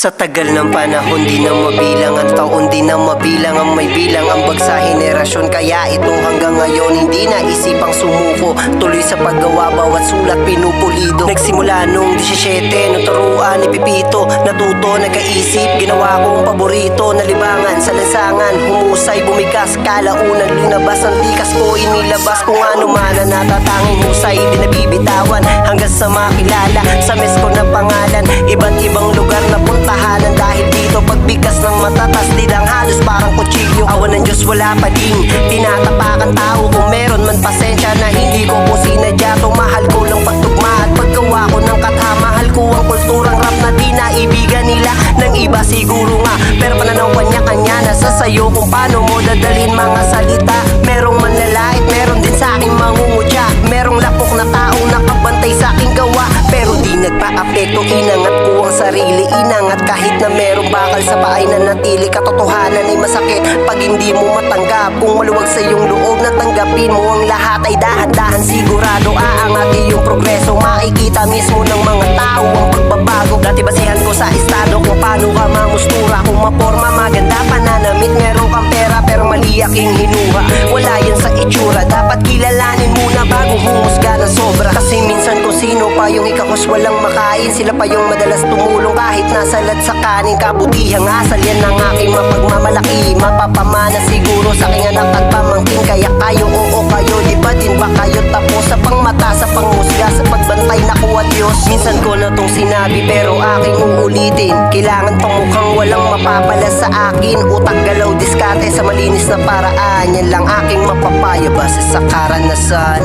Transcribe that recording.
Sa tagal ng panahon, di na mabilang ang taon, di na mabilang ang may bilang ang bagsa henerasyon. Kaya ito hanggang ngayon hindi na isipang sumuko, tuloy sa paggawa, bawat sulat pinupulido. Nagsimula nung 17, nung turuan ni Pipito, natuto, nagkaisip, ginawa kong paborito. Nalibangan sa lansangan, humusay, bumigas, kalaunan, linabas ang tikas ko, inilabas kung ano man na natatanging husay. Di nabibitawan hanggang sa makilala sa mes ko na pangalan, iba't ibang lugar na puntahanan. Dahil dito pagbigas ng matatas, di lang halos parang kutsilyo. Awan ng Diyos wala pa ding tinatapakan tao. Kung meron man pasensya na hindi ko po sinadya to. Mahal ko lang pagtugma at paggawa ko ng katha. Mahal ko ang kulturang rap na di naibigan nila ng iba siguro nga, pero pananaw kanya-kanya nasa sayo kung paano mo dadalhin mga salita. Merong manlalait, meron din sa aking mangungutya, merong lapok na taong nakabantay sa aking gawa, pero di nagpa-apekto. Inangat ko ang sarili, inangat kahit na merong bakal sa paay na natili. Katotohanan ay masakit pag hindi mo matanggap. Kung maluwag sa iyong loob na tanggapin mo ang lahat, ay dahan-dahan sigurado aangat iyong progreso. Makikita mismo ng mga tao ang pagbabago. Dati basihan ko sa estado kung paano ka mamustura. Kung maporma, maganda, pananamit, meron kang pera, pero mali aking hinuha. Wala yan sa itsura, dapat kilalanin muna bago humusga ng sobra. Kasi minsan kung sino pa yung ikakos walang makain, sila pa yung madalas tumulong kahit nasalad sa kanin. Kabutihang asal yan ang aking mapagmamalaki, mapapamana siguro sa aking anak at pamangkin. Kaya kayo, oo kayo, di ba din ba kayo tapos sa pangmata, sa pangmusga, sa pagbantay na kuha Diyos? Minsan ko na tong sinabi pero aking uulitin, kailangan pang mukhang walang mapapala sa akin. Utak, galaw, diskarte sa malinis na paraan, yan lang aking mapapaya base sa karanasan.